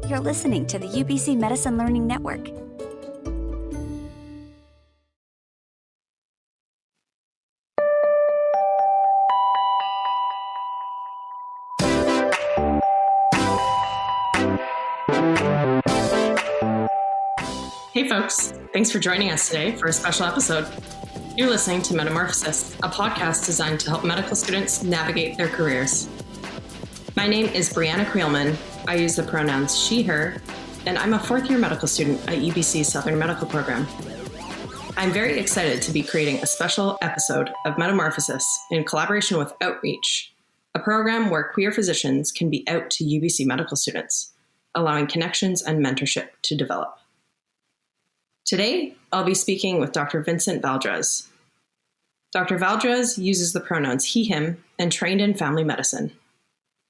You're listening to the UBC Medicine Learning Network. Hey folks, thanks for joining us today for a special episode. You're listening to Metamorphosis, a podcast designed to help medical students navigate their careers. My name is Brianna Creelman. I use the pronouns she, her, and I'm a fourth-year medical student at UBC's Southern Medical Program. I'm very excited to be creating a special episode of Metamorphosis in collaboration with Outreach, a program where queer physicians can be out to UBC medical students, allowing connections and mentorship to develop. Today, I'll be speaking with Dr. Vincent Valdrez. Dr. Valdrez uses the pronouns he, him, and trained in family medicine.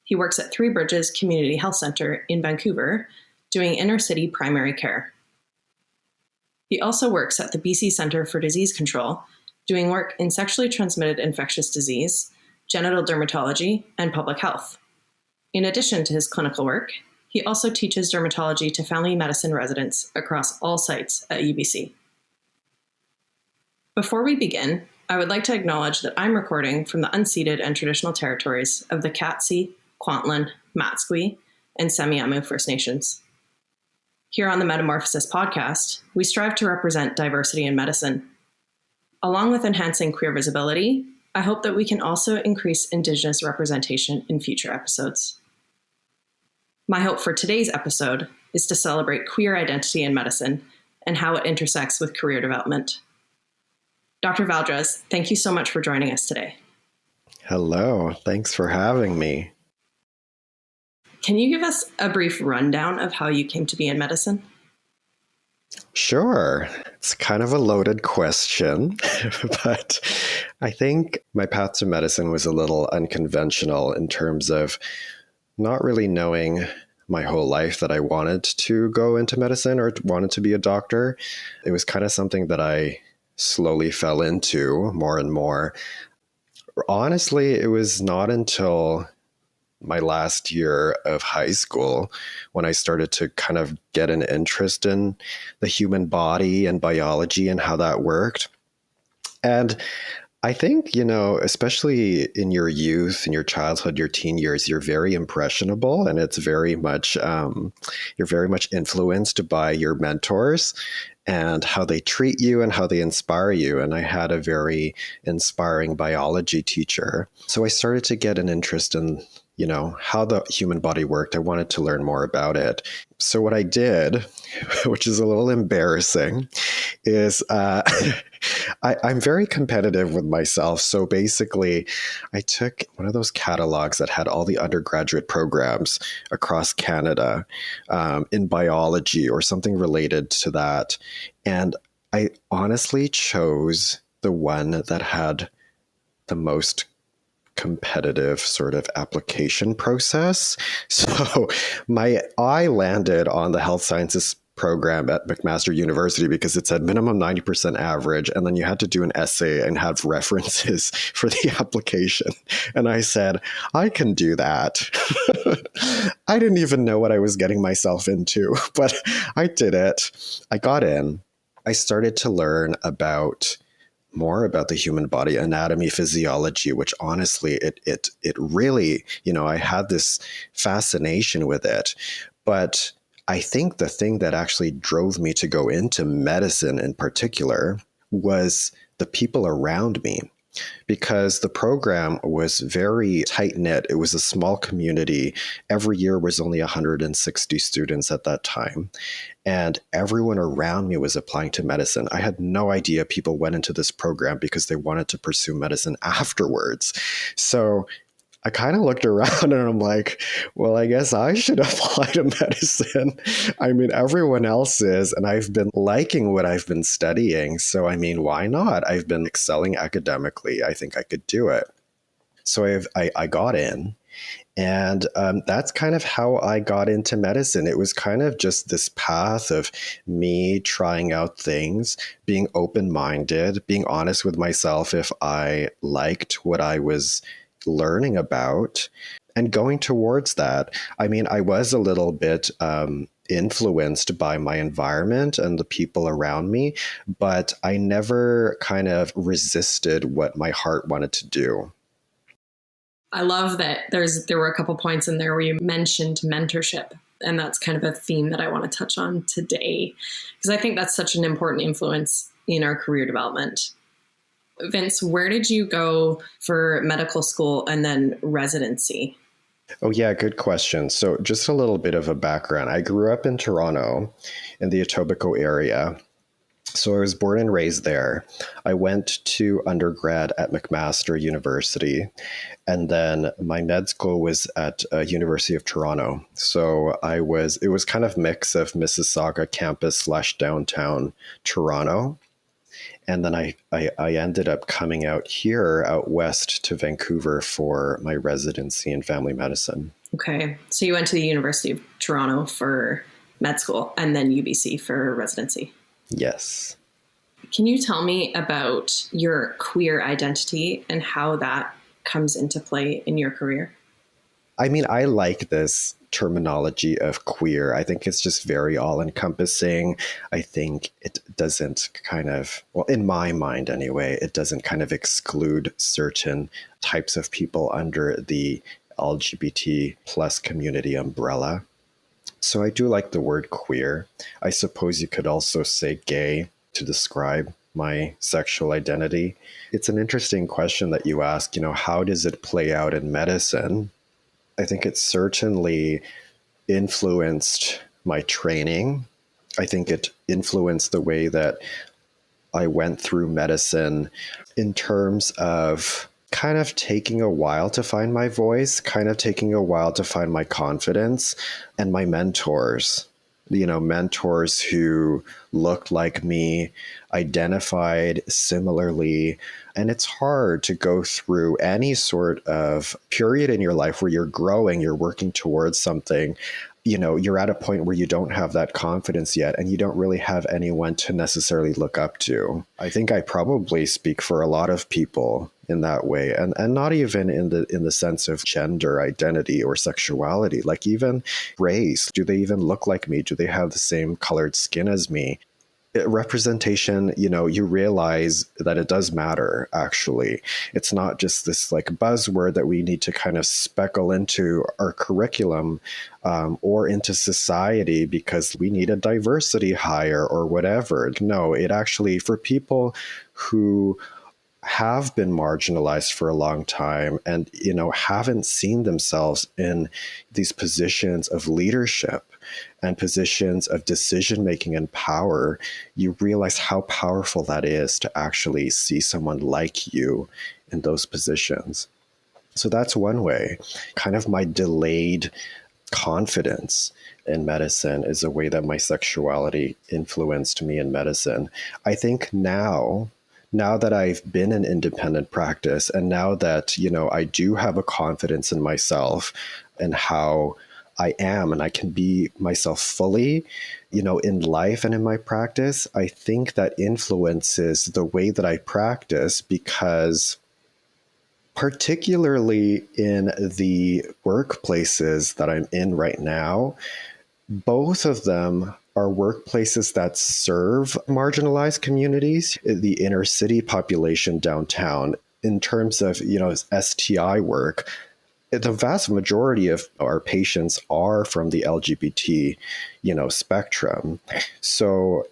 He works at Three Bridges Community Health Centre in Vancouver, doing inner-city primary care. He also works at the BC Centre for Disease Control, doing work in sexually transmitted infectious disease, genital dermatology, and public health. In addition to his clinical work, he also teaches dermatology to family medicine residents across all sites at UBC. Before we begin, I would like to acknowledge that I'm recording from the unceded and traditional territories of the Katzie, Kwantlen, Matsqui, and Semiahmoo First Nations. Here on the Metamorphosis podcast, we strive to represent diversity in medicine. Along with enhancing queer visibility, I hope that we can also increase Indigenous representation in future episodes. My hope for today's episode is to celebrate queer identity in medicine and how it intersects with career development. Dr. Valdrez, thank you so much for joining us today. Hello, thanks for having me. Can you give us a brief rundown of how you came to be in medicine? Sure. It's kind of a loaded question, but I think my path to medicine was a little unconventional in terms of not really knowing my whole life that I wanted to go into medicine or wanted to be a doctor. It was kind of something that I slowly fell into more and more. Honestly, it was not until my last year of high school when I started to kind of get an interest in the human body and biology and how that worked. And I think, especially in your youth, in your childhood, your teen years, you're very impressionable, and it's very much, you're very much influenced by your mentors and how they treat you and how they inspire you. And I had a very inspiring biology teacher. So I started to get an interest in how the human body worked. I wanted to learn more about it. So what I did, which is a little embarrassing, is I'm very competitive with myself. So basically, I took one of those catalogs that had all the undergraduate programs across Canada in biology or something related to that. And I honestly chose the one that had the most competitive sort of application process. So I landed on the health sciences program at McMaster University because it said minimum 90% average. And then you had to do an essay and have references for the application. And I said, I can do that. I didn't even know what I was getting myself into, but I did it. I got in. I started to learn more about the human body, anatomy, physiology, which honestly, it really, I had this fascination with it. But I think the thing that actually drove me to go into medicine in particular was the people around me, because the program was very tight-knit. It was a small community. Every year was only 160 students at that time. And everyone around me was applying to medicine. I had no idea people went into this program because they wanted to pursue medicine afterwards. So I kind of looked around and I'm like, well, I guess I should apply to medicine. I mean, everyone else is, and I've been liking what I've been studying. So, I mean, why not? I've been excelling academically. I think I could do it. So I got in, and that's kind of how I got into medicine. It was kind of just this path of me trying out things, being open-minded, being honest with myself if I liked what I was learning about. And going towards that, I mean, I was a little bit influenced by my environment and the people around me, but I never kind of resisted what my heart wanted to do. I love that there were a couple points in there where you mentioned mentorship. And that's kind of a theme that I want to touch on today, because I think that's such an important influence in our career development. Vince, where did you go for medical school and then residency? Oh, yeah, good question. So just a little bit of a background. I grew up in Toronto in the Etobicoke area. So I was born and raised there. I went to undergrad at McMaster University, and then my med school was at University of Toronto. So it was kind of mix of Mississauga campus / downtown Toronto. And then I ended up coming out west to Vancouver for my residency in family medicine. Okay. So you went to the University of Toronto for med school and then UBC for residency. Yes. Can you tell me about your queer identity and how that comes into play in your career? I mean, I like this terminology of queer. I think it's just very all encompassing. I think it doesn't well, in my mind anyway, it doesn't kind of exclude certain types of people under the LGBT plus community umbrella. So I do like the word queer. I suppose you could also say gay to describe my sexual identity. It's an interesting question that you ask, how does it play out in medicine? I think it certainly influenced my training. I think it influenced the way that I went through medicine in terms of kind of taking a while to find my voice, kind of taking a while to find my confidence, and my mentors. Mentors who looked like me, identified similarly. And it's hard to go through any sort of period in your life where you're growing, you're working towards something. You're at a point where you don't have that confidence yet, and you don't really have anyone to necessarily look up to. I think I probably speak for a lot of people in that way, and not even in the sense of gender identity or sexuality, like even race. Do they even look like me? Do they have the same colored skin as me? Representation, you realize that it does matter, actually. It's not just this like buzzword that we need to kind of speckle into our curriculum or into society because we need a diversity hire or whatever. No, it actually, for people who have been marginalized for a long time and, haven't seen themselves in these positions of leadership and positions of decision-making and power, you realize how powerful that is to actually see someone like you in those positions. So that's one way. Kind of my delayed confidence in medicine is a way that my sexuality influenced me in medicine. I think now that I've been in independent practice and now that, I do have a confidence in myself and how I am and I can be myself fully, in life and in my practice, I think that influences the way that I practice because particularly in the workplaces that I'm in right now, both of them are workplaces that serve marginalized communities, the inner city population downtown, in terms of, STI work. The vast majority of our patients are from the LGBT, spectrum. So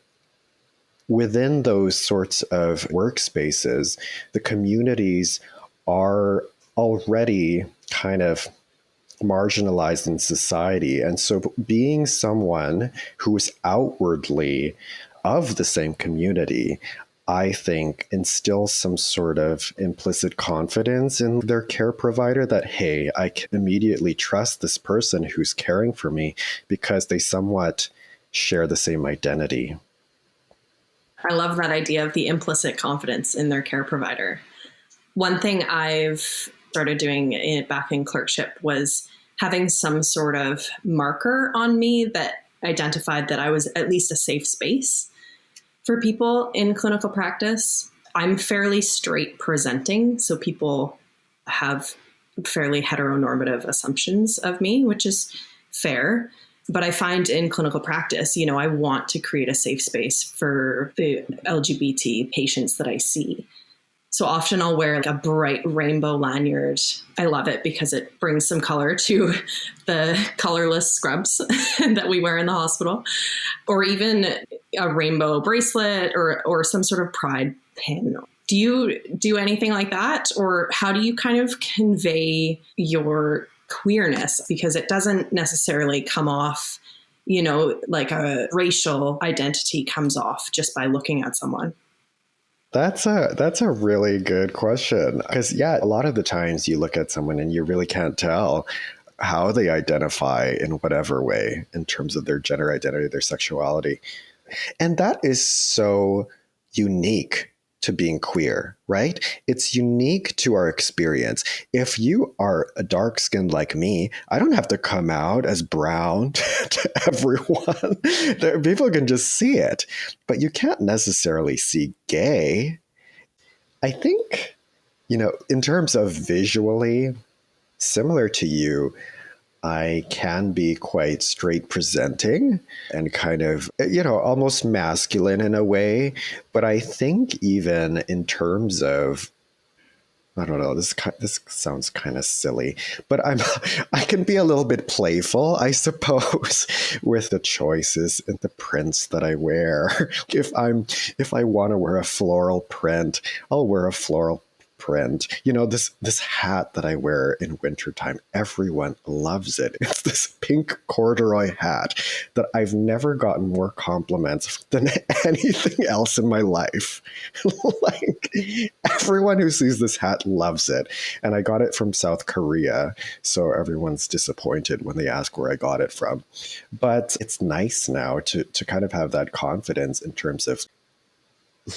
within those sorts of workspaces, the communities are already kind of marginalized in society. And so being someone who is outwardly of the same community, I think instills some sort of implicit confidence in their care provider that, hey, I can immediately trust this person who's caring for me because they somewhat share the same identity. I love that idea of the implicit confidence in their care provider. One thing I've started doing back in clerkship was having some sort of marker on me that identified that I was at least a safe space for people in clinical practice. I'm fairly straight presenting, so people have fairly heteronormative assumptions of me, which is fair. But I find in clinical practice, I want to create a safe space for the LGBT patients that I see. So often I'll wear like a bright rainbow lanyard. I love it because it brings some color to the colorless scrubs that we wear in the hospital, or even a rainbow bracelet or some sort of pride pin. Do you do anything like that? Or how do you kind of convey your queerness? Because it doesn't necessarily come off, like a racial identity comes off just by looking at someone. That's a really good question. Because, a lot of the times you look at someone and you really can't tell how they identify in whatever way in terms of their gender identity, their sexuality. And that is so unique to being queer, right? It's unique to our experience. If you are a dark skinned like me, I don't have to come out as brown to everyone. People can just see it, but you can't necessarily see gay. I think, in terms of visually, similar to you, I can be quite straight presenting and kind of, almost masculine in a way. But I think even in terms of, I don't know, this sounds kind of silly, but I can be a little bit playful, I suppose, with the choices and the prints that I wear. If I want to wear a floral print, I'll wear a floral print. This hat that I wear in wintertime, everyone loves it. It's this pink corduroy hat that I've never gotten more compliments than anything else in my life. Like, everyone who sees this hat loves it. And I got it from South Korea, so everyone's disappointed when they ask where I got it from. But it's nice now to kind of have that confidence in terms of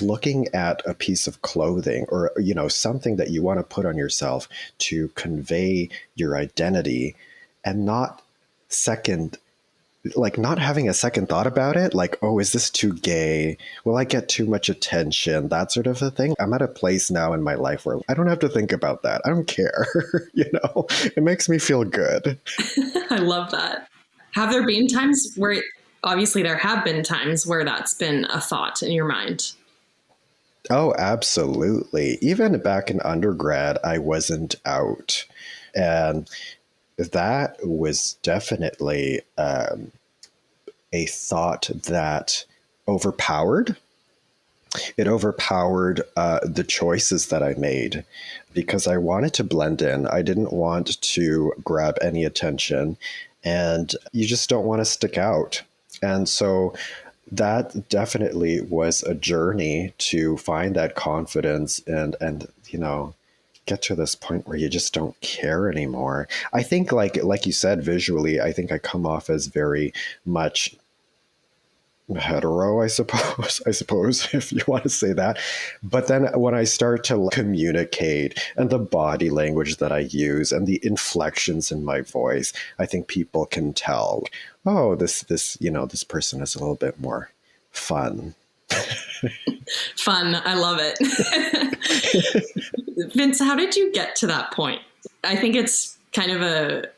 looking at a piece of clothing or, something that you want to put on yourself to convey your identity and not having a second thought about it. Like, oh, is this too gay? Will I get too much attention? That sort of a thing. I'm at a place now in my life where I don't have to think about that. I don't care. It makes me feel good. I love that. Have there been times where, obviously there have been times where that's been a thought in your mind? Oh, absolutely. Even back in undergrad, I wasn't out. And that was definitely a thought that overpowered. It overpowered the choices that I made because I wanted to blend in. I didn't want to grab any attention, and you just don't want to stick out. And so that definitely was a journey to find that confidence and get to this point where you just don't care anymore. I think like you said, visually, I think I come off as very much hetero, I suppose, if you want to say that. But then when I start to communicate and the body language that I use and the inflections in my voice, I think people can tell, oh, this person is a little bit more fun. Fun. I love it. Vince, how did you get to that point? I think it's kind of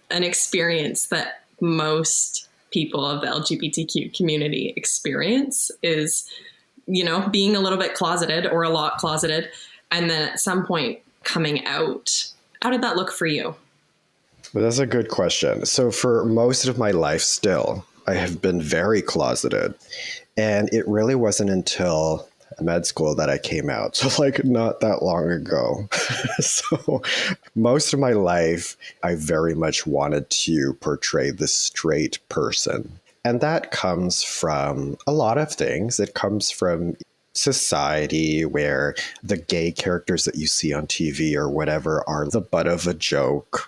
an experience that most people of the LGBTQ community experience is, being a little bit closeted or a lot closeted, and then at some point coming out. How did that look for you? Well, that's a good question. So for most of my life still, I have been very closeted. And it really wasn't until med school that I came out. So not that long ago. So most of my life, I very much wanted to portray the straight person. And that comes from a lot of things. It comes from society where the gay characters that you see on TV or whatever are the butt of a joke.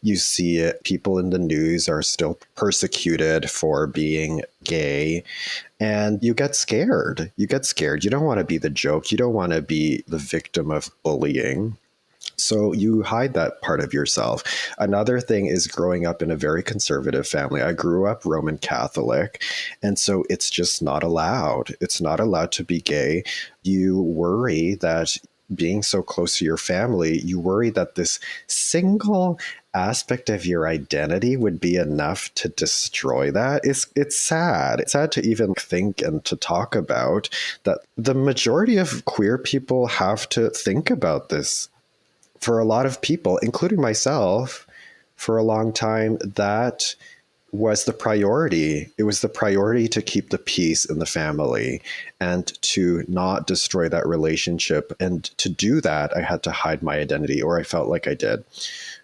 You see it, people in the news are still persecuted for being gay, and you get scared. You don't want to be the joke. You don't want to be the victim of bullying. So you hide that part of yourself. Another thing is growing up in a very conservative family. I grew up Roman Catholic, and so it's just not allowed. It's not allowed to be gay. You worry that being so close to your family, you worry that this single aspect of your identity would be enough to destroy that. It's sad. It's sad to even think and to talk about that the majority of queer people have to think about this. For a lot of people, including myself, for a long time, that was the priority. It was the priority to keep the peace in the family and to not destroy that relationship. And to do that, I had to hide my identity, or I felt like I did.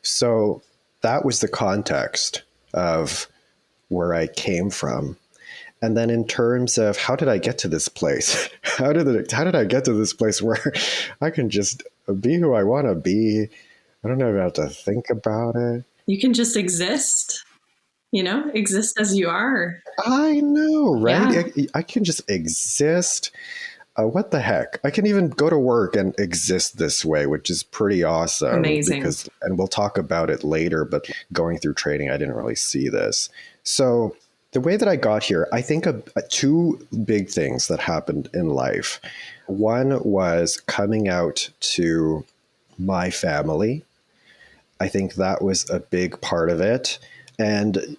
So that was the context of where I came from. And then in terms of how did I get to this place? How did I get to this place where I can just be who I want to be? I don't know if I have to think about it. You can just exist. Exist as you are. I know, right? Yeah. I can just exist. What the heck? I can even go to work and exist this way, which is pretty awesome. Amazing. And we'll talk about it later, but going through training, I didn't really see this. So the way that I got here, I think two big things that happened in life. One was coming out to my family. I think that was a big part of it. And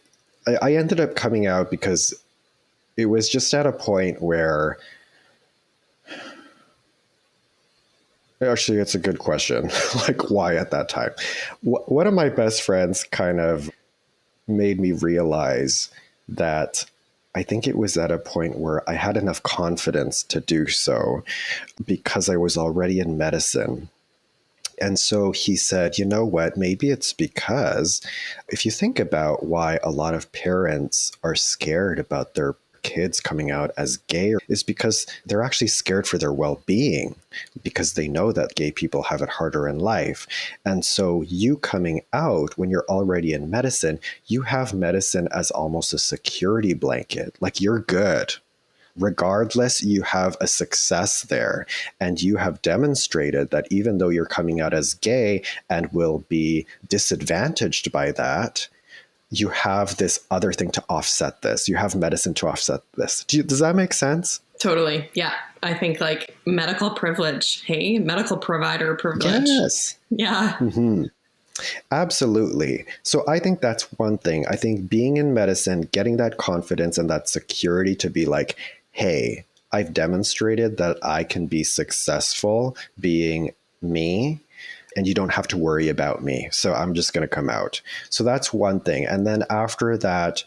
I ended up coming out because it was just at a point where, actually, it's a good question. Like, why at that time? One of my best friends kind of made me realize that I think it was at a point where I had enough confidence to do so because I was already in medicine. And so he said, you know what, maybe it's because if you think about why a lot of parents are scared about their kids coming out as gay, is because they're actually scared for their well-being, because they know that gay people have it harder in life. And so you coming out when you're already in medicine, you have medicine as almost a security blanket. Like, you're good. Regardless, you have a success there, and you have demonstrated that even though you're coming out as gay and will be disadvantaged by that, you have this other thing to offset this. You have medicine to offset this. Does that make sense? Totally. Yeah. I think like medical privilege. Hey, medical provider privilege. Yes. Yeah. Mm-hmm. Absolutely. So I think that's one thing. I think being in medicine, getting that confidence and that security to be like, hey, I've demonstrated that I can be successful being me, and you don't have to worry about me. So I'm just going to come out. So that's one thing. And then after that,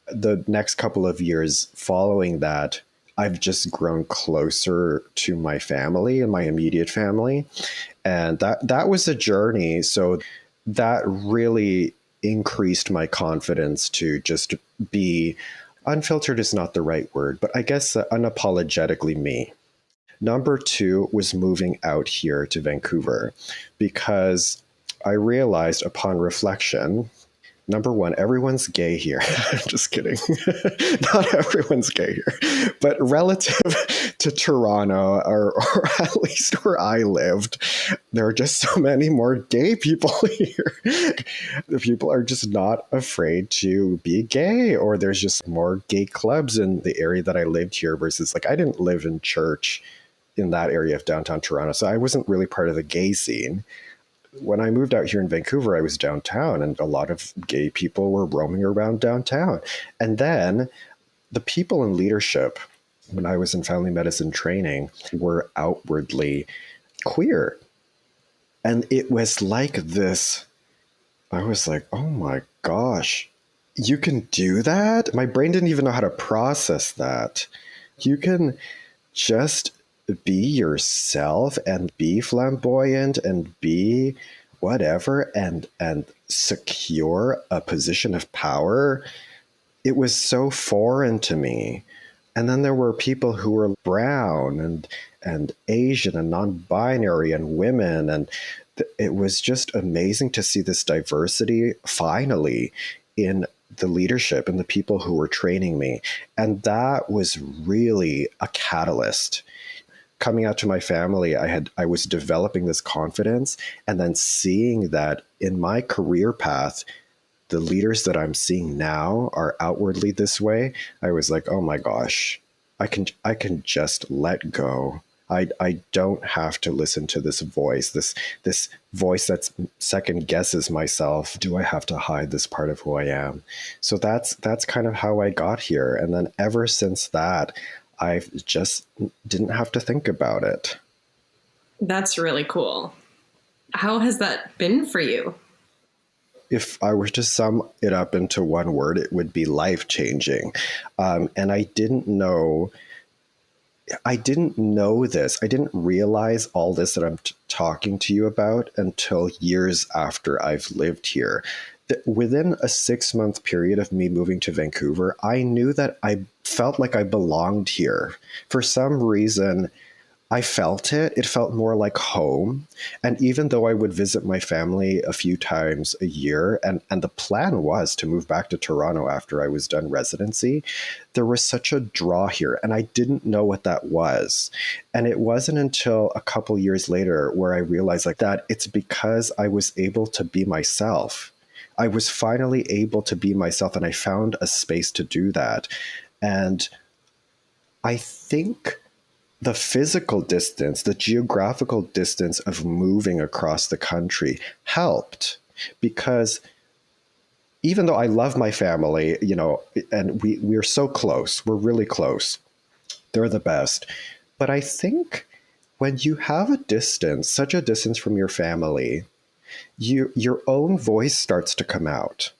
the next couple of years following that, I've just grown closer to my family and my immediate family. And that was a journey. So that really increased my confidence to just be unfiltered is not the right word, but I guess unapologetically me. Number two was moving out here to Vancouver because I realized upon reflection, number one, everyone's gay here. I'm just kidding. Not everyone's gay here. But relative to Toronto, or at least where I lived, there are just so many more gay people here. The people are just not afraid to be gay, or there's just more gay clubs in the area that I lived here versus, like, I didn't live in church in that area of downtown Toronto, so I wasn't really part of the gay scene. When I moved out here in Vancouver, I was downtown, and a lot of gay people were roaming around downtown. And then the people in leadership, when I was in family medicine training, were outwardly queer. And it was like this. I was like, oh my gosh, you can do that? My brain didn't even know how to process that. You can just be yourself and be flamboyant and be whatever and secure a position of power. It was so foreign to me. And then there were people who were brown and Asian and non-binary and women, and it was just amazing to see this diversity finally in the leadership and the people who were training me. And that was really a catalyst. Coming out to my family, I was developing this confidence, and then seeing that in my career path, the leaders that I'm seeing now are outwardly this way. I was like, oh my gosh, I can just let go. I don't have to listen to this voice that's second guesses myself. Do I have to hide this part of who I am? So that's kind of how I got here. And then ever since that, I just didn't have to think about it. That's really cool. How has that been for you? If I were to sum it up into one word, it would be life-changing. And I didn't know this. I didn't realize all this that I'm talking to you about until years after I've lived here. Within a 6-month period of me moving to Vancouver, I knew that I felt like I belonged here. For some reason, I felt it. It felt more like home. And even though I would visit my family a few times a year, and the plan was to move back to Toronto after I was done residency, there was such a draw here. And I didn't know what that was. And it wasn't until a couple years later where I realized that it's because I was able to be myself. I was finally able to be myself, and I found a space to do that. And I think the physical distance, the geographical distance of moving across the country helped, because even though I love my family, and we're so close, we're really close. They're the best. But I think when you have a distance, such a distance from your family, your own voice starts to come out.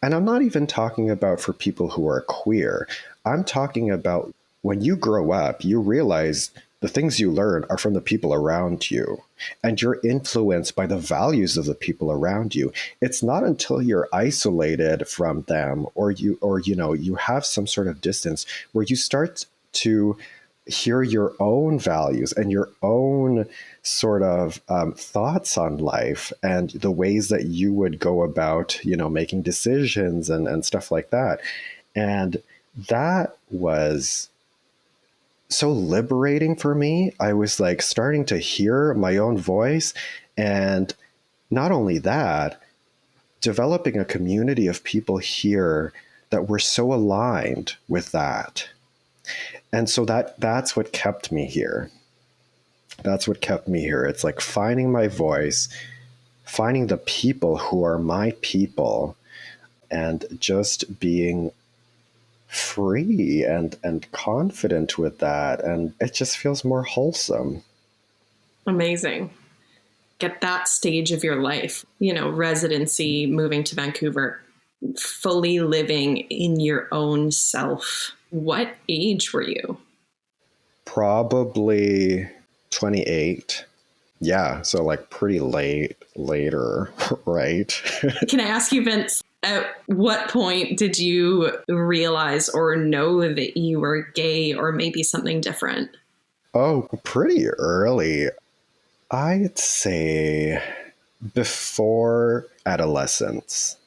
And I'm not even talking about for people who are queer. I'm talking about when you grow up, you realize the things you learn are from the people around you, and you're influenced by the values of the people around you. It's not until you're isolated from them or you have some sort of distance where you start to hear your own values and your own sort of thoughts on life and the ways that you would go about, making decisions and stuff like that. And that was so liberating for me. I was starting to hear my own voice. And not only that, developing a community of people here that were so aligned with that. And so that's what kept me here. That's what kept me here. It's finding my voice, finding the people who are my people, and just being free and confident with that. And it just feels more wholesome. Amazing. At that stage of your life, residency, moving to Vancouver, fully living in your own self. What age were you? Probably 28. Yeah. So pretty later, right? Can I ask you, Vince, at what point did you realize or know that you were gay or maybe something different? Oh, pretty early. I'd say before adolescence,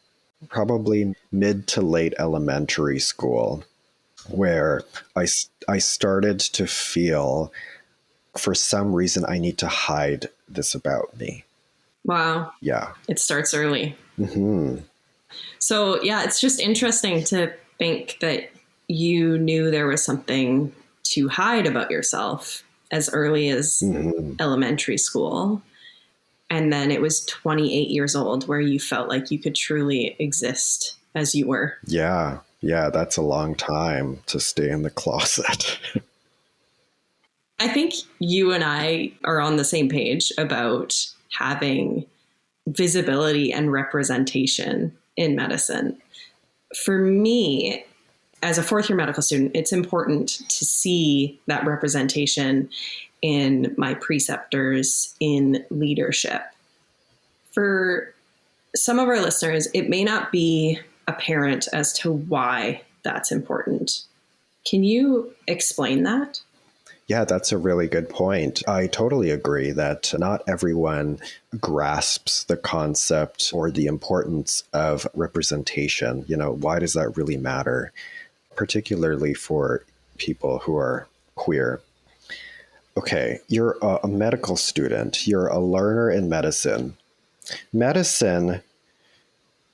probably mid to late elementary school, where I started to feel, for some reason, I need to hide this about me. Wow. Yeah. It starts early. Mm-hmm. So, yeah, it's just interesting to think that you knew there was something to hide about yourself as early as elementary school. And then it was 28 years old where you felt like you could truly exist as you were. Yeah. Yeah. That's a long time to stay in the closet. I think you and I are on the same page about having visibility and representation in medicine. For me, as a fourth year medical student, it's important to see that representation in my preceptors, in leadership. For some of our listeners, it may not be apparent as to why that's important. Can you explain that? Yeah, that's a really good point. I totally agree that not everyone grasps the concept or the importance of representation. Why does that really matter? Particularly for people who are queer. Okay, you're a medical student. You're a learner in medicine. Medicine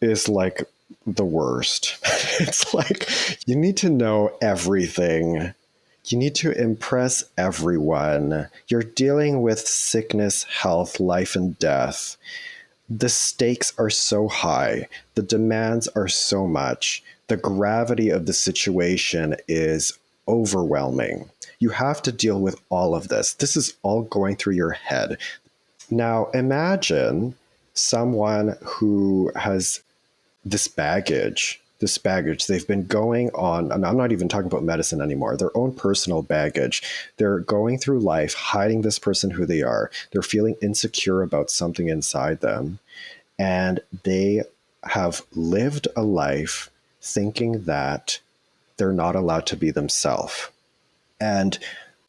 is the worst. It's you need to know everything. You need to impress everyone. You're dealing with sickness, health, life, and death. The stakes are so high. The demands are so much. The gravity of the situation is overwhelming. You have to deal with all of this. This is all going through your head. Now, imagine someone who has this baggage. They've been going on, and I'm not even talking about medicine anymore, their own personal baggage. They're going through life hiding this person who they are. They're feeling insecure about something inside them. And they have lived a life thinking that they're not allowed to be themselves. And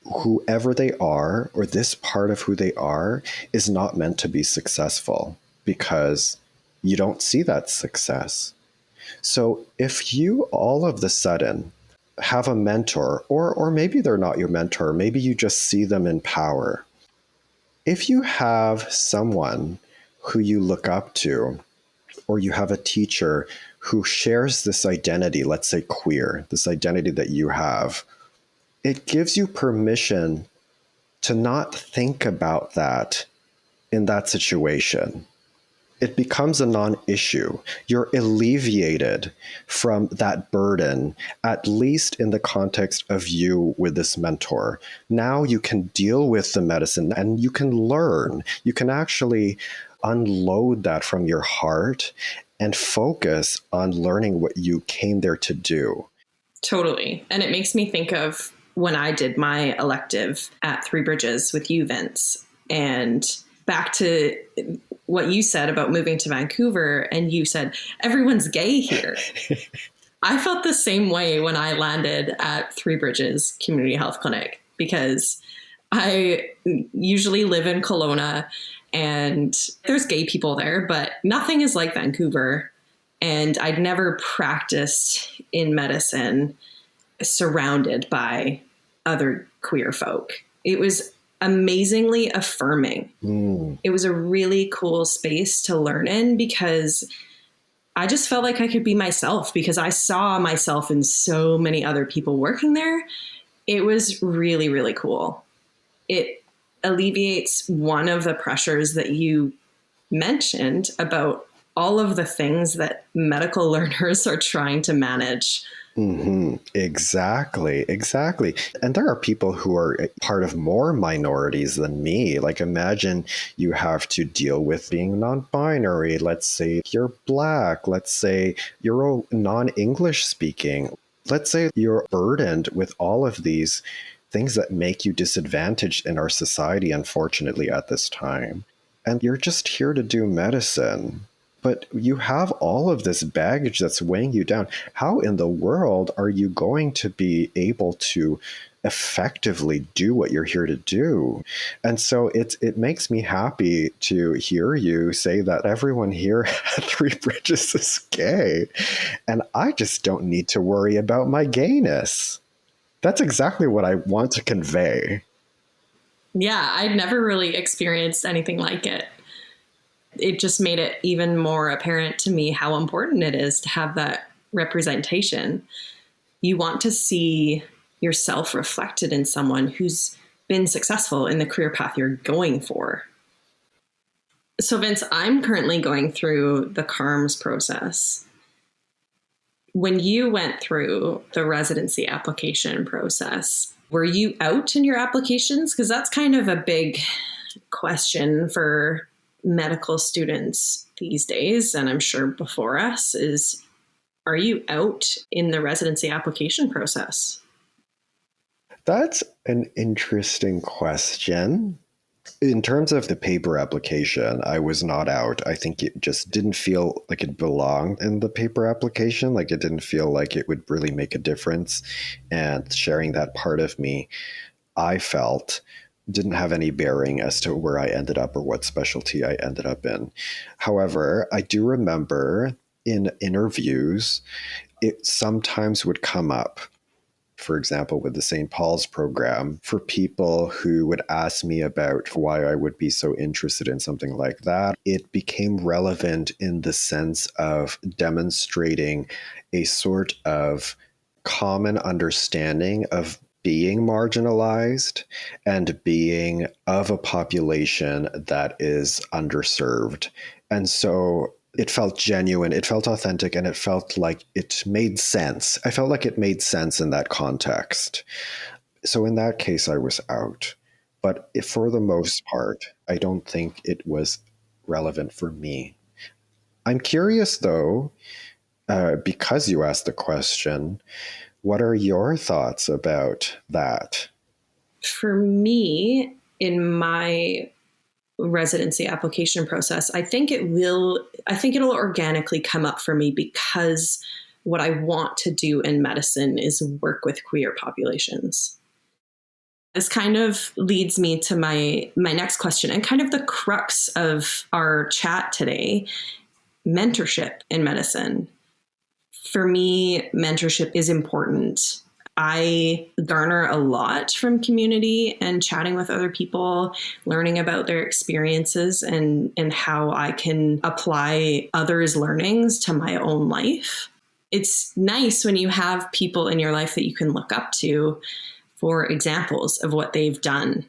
whoever they are, or this part of who they are, is not meant to be successful because you don't see that success. So if you all of the sudden have a mentor, or maybe they're not your mentor, maybe you just see them in power. If you have someone who you look up to, or you have a teacher who shares this identity, let's say queer, this identity that you have, it gives you permission to not think about that in that situation. It becomes a non-issue. You're alleviated from that burden, at least in the context of you with this mentor. Now you can deal with the medicine and you can learn. You can actually unload that from your heart and focus on learning what you came there to do. Totally. And it makes me think of when I did my elective at Three Bridges with you, Vince, and back to what you said about moving to Vancouver, and you said, everyone's gay here. I felt the same way when I landed at Three Bridges Community Health Clinic, because I usually live in Kelowna and there's gay people there, but nothing is like Vancouver. And I'd never practiced in medicine surrounded by other queer folk. It was amazingly affirming. It was a really cool space to learn in because I just felt like I could be myself because I saw myself in so many other people working there. It was really, really cool. It alleviates one of the pressures that you mentioned about all of the things that medical learners are trying to manage. Mm-hmm. Exactly. And there are people who are part of more minorities than me. Like imagine you have to deal with being non-binary. Let's say you're Black. Let's say you're non-English speaking. Let's say you're burdened with all of these things that make you disadvantaged in our society, unfortunately, at this time. And you're just here to do medicine. But you have all of this baggage that's weighing you down. How in the world are you going to be able to effectively do what you're here to do? And so it makes me happy to hear you say that everyone here at Three Bridges is gay. And I just don't need to worry about my gayness. That's exactly what I want to convey. Yeah, I'd never really experienced anything like it. It just made it even more apparent to me how important it is to have that representation. You want to see yourself reflected in someone who's been successful in the career path you're going for. So Vince, I'm currently going through the CARMS process. When you went through the residency application process, were you out in your applications? Because that's kind of a big question for medical students these days, and I'm sure before us, is are you out in the residency application process? That's an interesting question. In terms of the paper application, I was not out. I think it just didn't feel like it belonged in the paper application. Like it didn't feel like it would really make a difference. And sharing that part of me, I felt didn't have any bearing as to where I ended up or what specialty I ended up in. However, I do remember in interviews, it sometimes would come up, for example, with the St. Paul's program, for people who would ask me about why I would be so interested in something like that. It became relevant in the sense of demonstrating a sort of common understanding of being marginalized and being of a population that is underserved. And so it felt genuine, it felt authentic, and it felt like it made sense. I felt like it made sense in that context. So in that case, I was out. But if, for the most part, I don't think it was relevant for me. I'm curious, though, because you asked the question, what are your thoughts about that? For me, in my residency application process, I think it'll organically come up for me because what I want to do in medicine is work with queer populations. This kind of leads me to my next question and kind of the crux of our chat today, mentorship in medicine. For me, mentorship is important. I garner a lot from community and chatting with other people, learning about their experiences and how I can apply others' learnings to my own life. It's nice when you have people in your life that you can look up to for examples of what they've done.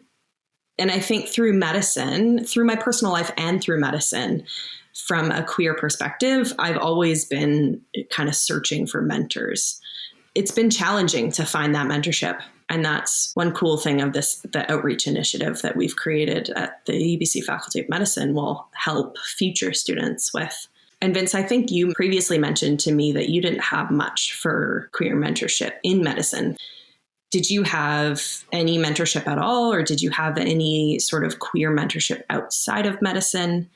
And I think through medicine, through my personal life and through medicine, from a queer perspective, I've always been kind of searching for mentors. It's been challenging to find that mentorship. And that's one cool thing of the outreach initiative that we've created at the UBC Faculty of Medicine will help future students with. And Vince, I think you previously mentioned to me that you didn't have much for queer mentorship in medicine. Did you have any mentorship at all, or did you have any sort of queer mentorship outside of medicine?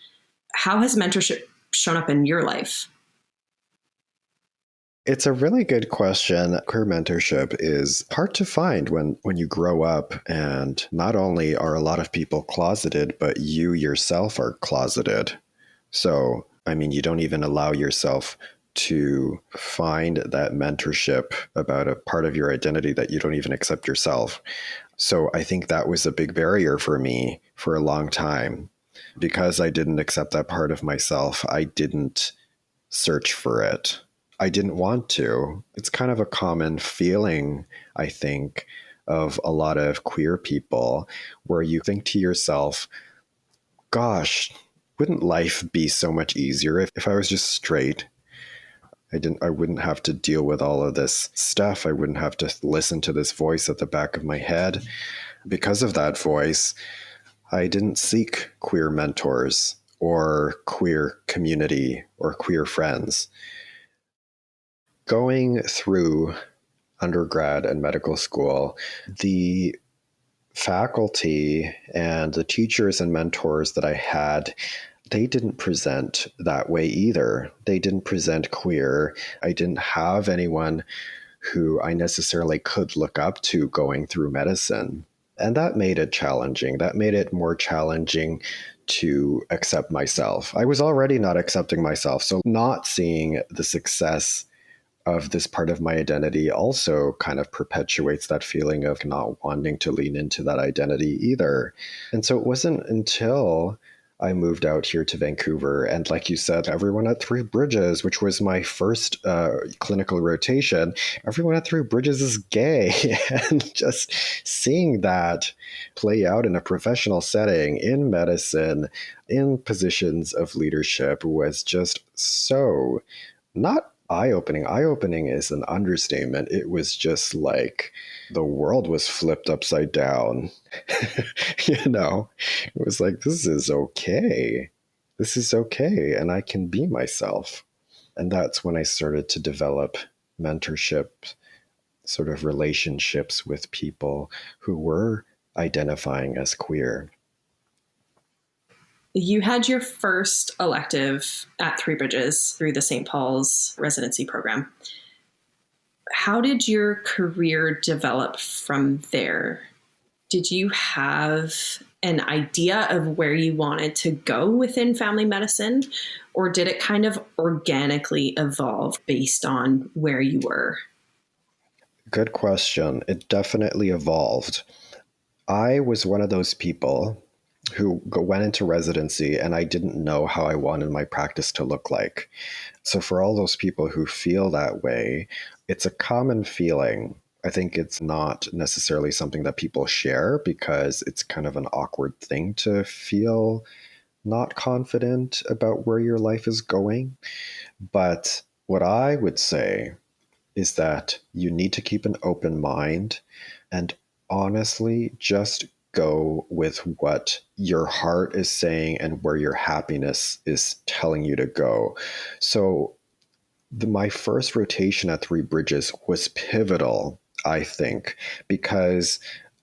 How has mentorship shown up in your life? It's a really good question. Queer mentorship is hard to find when you grow up, and not only are a lot of people closeted, but you yourself are closeted. So, I mean, you don't even allow yourself to find that mentorship about a part of your identity that you don't even accept yourself. So I think that was a big barrier for me for a long time. Because I didn't accept that part of myself, I didn't search for it. I didn't want to. It's kind of a common feeling, I think, of a lot of queer people, where you think to yourself, gosh, wouldn't life be so much easier if I was just straight? I wouldn't have to deal with all of this stuff. I wouldn't have to listen to this voice at the back of my head. Because of that voice, I didn't seek queer mentors or queer community or queer friends. Going through undergrad and medical school, the faculty and the teachers and mentors that I had, they didn't present that way either. They didn't present queer. I didn't have anyone who I necessarily could look up to going through medicine. And that made it challenging. That made it more challenging to accept myself. I was already not accepting myself. So not seeing the success of this part of my identity also kind of perpetuates that feeling of not wanting to lean into that identity either. And so it wasn't until I moved out here to Vancouver, and like you said, everyone at Three Bridges, which was my first clinical rotation, everyone at Three Bridges is gay. And just seeing that play out in a professional setting, in medicine, in positions of leadership was just so not eye-opening. Eye-opening is an understatement. It was just like the world was flipped upside down. It was like, this is okay. This is okay. And I can be myself. And that's when I started to develop mentorship, sort of relationships with people who were identifying as queer. You had your first elective at Three Bridges through the St. Paul's residency program. How did your career develop from there? Did you have an idea of where you wanted to go within family medicine, or did it kind of organically evolve based on where you were? Good question. It definitely evolved. I was one of those people who went into residency and I didn't know how I wanted my practice to look like. So for all those people who feel that way, it's a common feeling. I think it's not necessarily something that people share because it's kind of an awkward thing to feel not confident about where your life is going. But what I would say is that you need to keep an open mind and honestly just go with what your heart is saying and where your happiness is telling you to go. So my first rotation at Three Bridges was pivotal, I think, because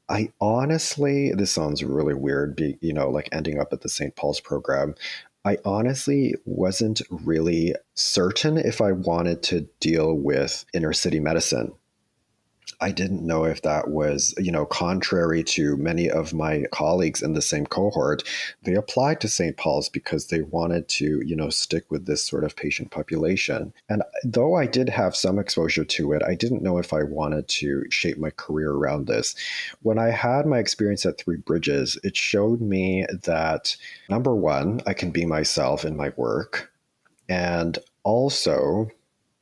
I honestly, this sounds really weird, like ending up at the St. Paul's program. I honestly wasn't really certain if I wanted to deal with inner city medicine. I didn't know if that was, contrary to many of my colleagues in the same cohort. They applied to St. Paul's because they wanted to, stick with this sort of patient population. And though I did have some exposure to it, I didn't know if I wanted to shape my career around this. When I had my experience at Three Bridges, it showed me that, number one, I can be myself in my work. And also,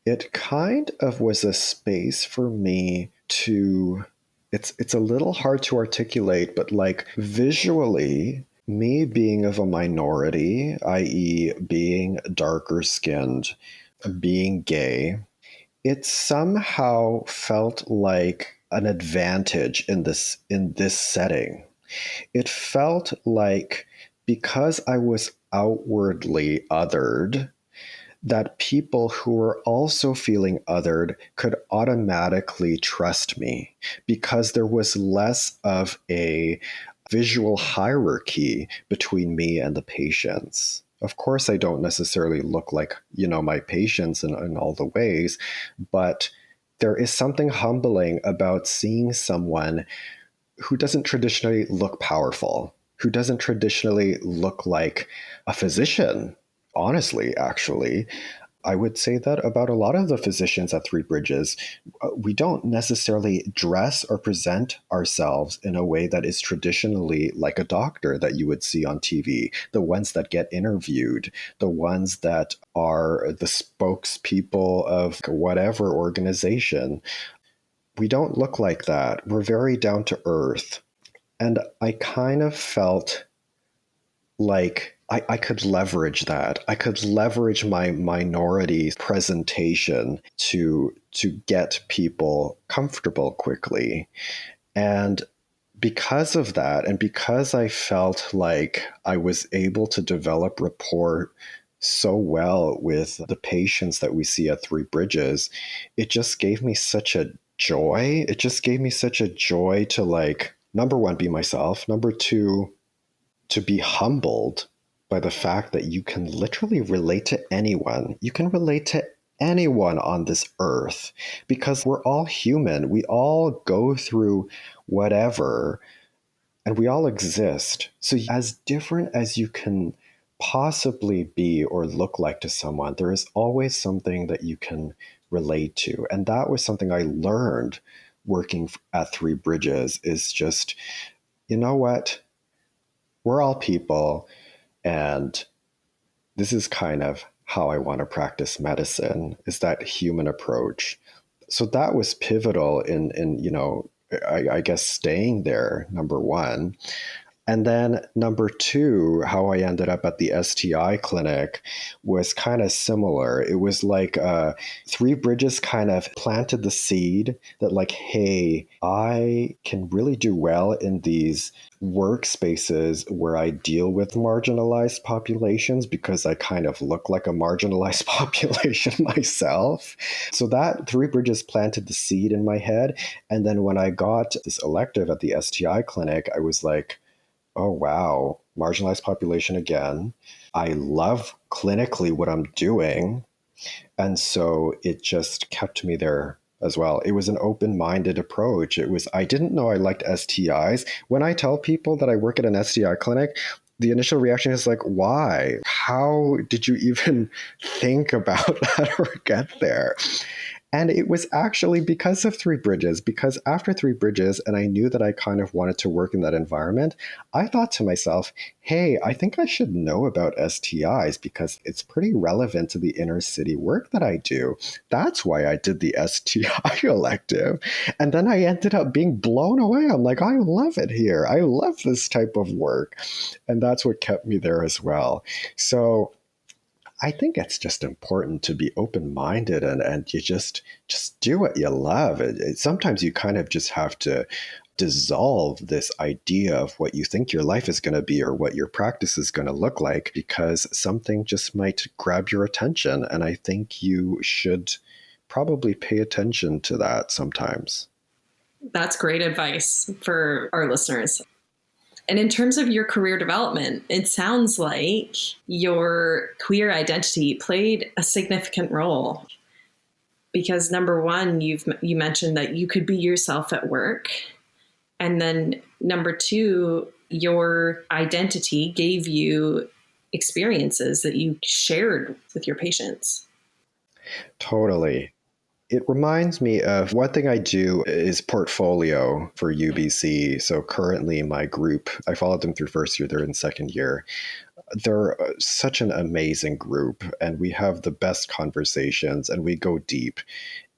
it kind of was a space for me to, it's a little hard to articulate, but like visually, me being of a minority, i.e. being darker skinned, being gay, it somehow felt like an advantage in this setting. It felt like because I was outwardly othered, that people who were also feeling othered could automatically trust me because there was less of a visual hierarchy between me and the patients. Of course, I don't necessarily look like, my patients in all the ways, but there is something humbling about seeing someone who doesn't traditionally look powerful, who doesn't traditionally look like a physician. Honestly, actually, I would say that about a lot of the physicians at Three Bridges. We don't necessarily dress or present ourselves in a way that is traditionally like a doctor that you would see on TV, the ones that get interviewed, the ones that are the spokespeople of whatever organization. We don't look like that. We're very down to earth. And I kind of felt like I could leverage that. I could leverage my minority presentation to get people comfortable quickly. And because of that, and because I felt like I was able to develop rapport so well with the patients that we see at Three Bridges, it just gave me such a joy. It just gave me such a joy to, like, number one, be myself. Number two, to be humbled by the fact that you can literally relate to anyone. You can relate to anyone on this earth because we're all human. We all go through whatever and we all exist. So as different as you can possibly be or look like to someone, there is always something that you can relate to. And that was something I learned working at Three Bridges, is just, you know what? We're all people, and this is kind of how I want to practice medicine, is that human approach. So that was pivotal in I guess staying there, number one. And then number two, how I ended up at the STI clinic was kind of similar. It was like Three Bridges kind of planted the seed that, like, hey, I can really do well in these workspaces where I deal with marginalized populations because I kind of look like a marginalized population myself. So that Three Bridges planted the seed in my head. And then when I got this elective at the STI clinic, I was like, oh, wow, marginalized population again. I love clinically what I'm doing. And so it just kept me there as well. It was an open-minded approach. I didn't know I liked STIs. When I tell people that I work at an STI clinic, the initial reaction is like, why? How did you even think about that or get there? And it was actually because of Three Bridges, because after Three Bridges, and I knew that I kind of wanted to work in that environment, I thought to myself, hey, I think I should know about STIs because it's pretty relevant to the inner city work that I do. That's why I did the STI elective. And then I ended up being blown away. I'm like, I love it here. I love this type of work. And that's what kept me there as well. So I think it's just important to be open-minded and you just do what you love. Sometimes you kind of just have to dissolve this idea of what you think your life is going to be or what your practice is going to look like because something just might grab your attention. And I think you should probably pay attention to that sometimes. That's great advice for our listeners. And in terms of your career development, it sounds like your queer identity played a significant role because number one, you mentioned that you could be yourself at work. And then number two, your identity gave you experiences that you shared with your patients. Totally. It reminds me of one thing I do is portfolio for UBC. So currently my group, I followed them through first year, they're in second year. They're such an amazing group and we have the best conversations and we go deep.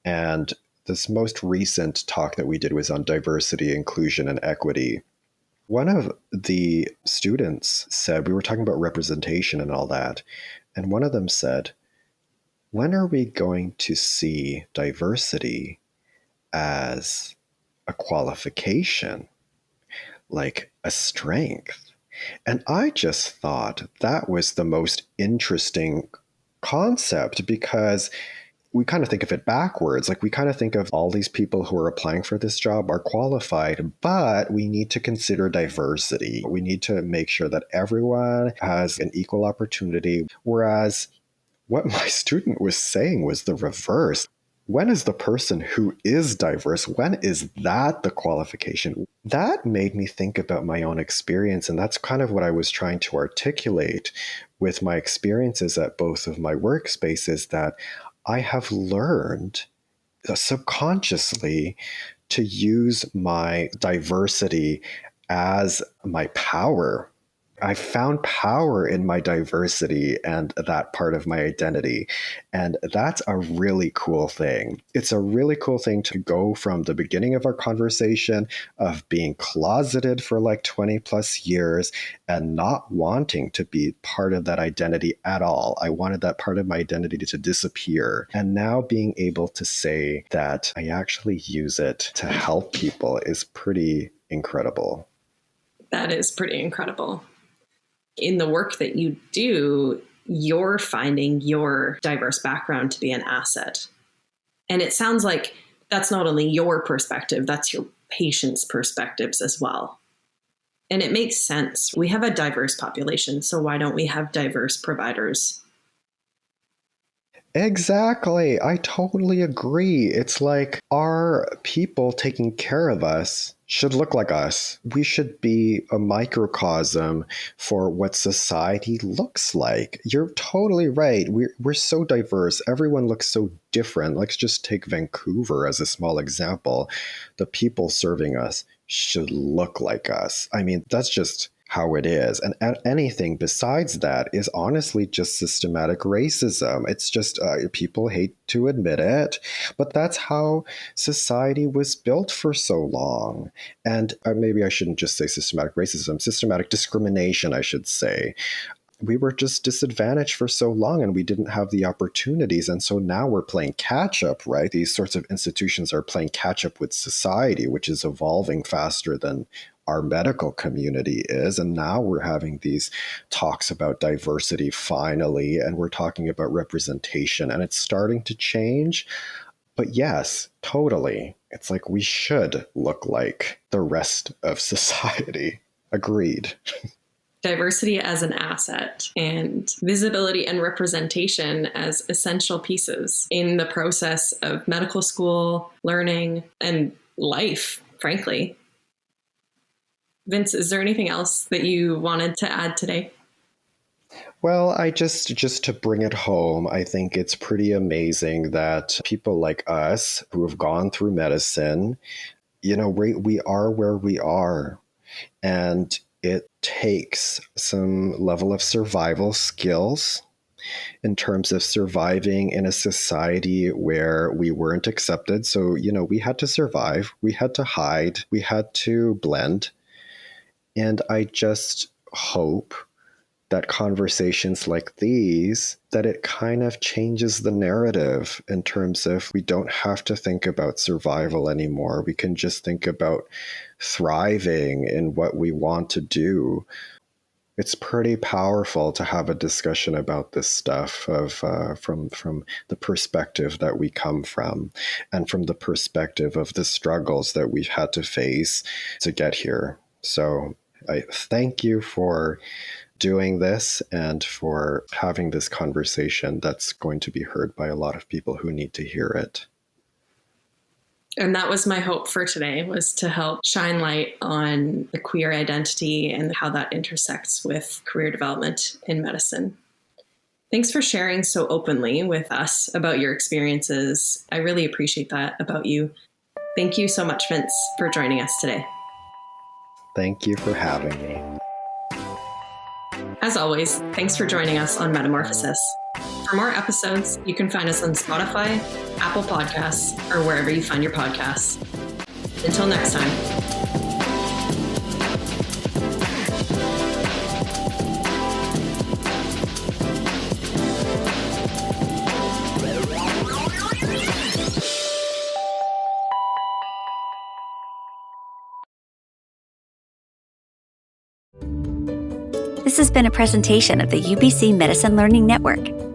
And this most recent talk that we did was on diversity, inclusion, and equity. One of the students said, we were talking about representation and all that. And one of them said, when are we going to see diversity as a qualification, like a strength? And I just thought that was the most interesting concept because we kind of think of it backwards. Like we kind of think of all these people who are applying for this job are qualified, but we need to consider diversity. We need to make sure that everyone has an equal opportunity. Whereas what my student was saying was the reverse. When is the person who is diverse, when is that the qualification? That made me think about my own experience. And that's kind of what I was trying to articulate with my experiences at both of my workspaces, that I have learned subconsciously to use my diversity as my power. I found power in my diversity and that part of my identity. And that's a really cool thing. It's a really cool thing to go from the beginning of our conversation of being closeted for like 20 plus years and not wanting to be part of that identity at all. I wanted that part of my identity to disappear. And now being able to say that I actually use it to help people is pretty incredible. That is pretty incredible. In the work that you do, you're finding your diverse background to be an asset. And it sounds like that's not only your perspective, that's your patients' perspectives as well. And it makes sense. We have a diverse population, so why don't we have diverse providers? Exactly. I totally agree. It's like our people taking care of us should look like us. We should be a microcosm for what society looks like. You're totally right. We're so diverse. Everyone looks so different. Let's just take Vancouver as a small example. The people serving us should look like us. I mean, that's just how it is. And anything besides that is honestly just systematic racism. It's just people hate to admit it, but that's how society was built for so long. And maybe I shouldn't just say systematic racism, systematic discrimination, I should say. We were just disadvantaged for so long and we didn't have the opportunities. And so now we're playing catch up, right? These sorts of institutions are playing catch up with society, which is evolving faster than our medical community is. And now we're having these talks about diversity finally, and we're talking about representation, and it's starting to change. But yes, totally. It's like we should look like the rest of society. Agreed. Diversity as an asset and visibility and representation as essential pieces in the process of medical school, learning, and life, frankly. Vince, is there anything else that you wanted to add today? Well, I just to bring it home, I think it's pretty amazing that people like us who have gone through medicine, we are where we are. And it takes some level of survival skills in terms of surviving in a society where we weren't accepted. So, we had to survive, we had to hide, we had to blend. And I just hope that conversations like these, that it kind of changes the narrative in terms of we don't have to think about survival anymore. We can just think about thriving in what we want to do. It's pretty powerful to have a discussion about this stuff from the perspective that we come from and from the perspective of the struggles that we've had to face to get here. So I thank you for doing this and for having this conversation that's going to be heard by a lot of people who need to hear it. And that was my hope for today, was to help shine light on the queer identity and how that intersects with career development in medicine. Thanks for sharing so openly with us about your experiences. I really appreciate that about you. Thank you so much, Vince, for joining us today. Thank you for having me. As always, thanks for joining us on Metamorphosis. For more episodes, you can find us on Spotify, Apple Podcasts, or wherever you find your podcasts. Until next time. This has been a presentation of the UBC Medicine Learning Network.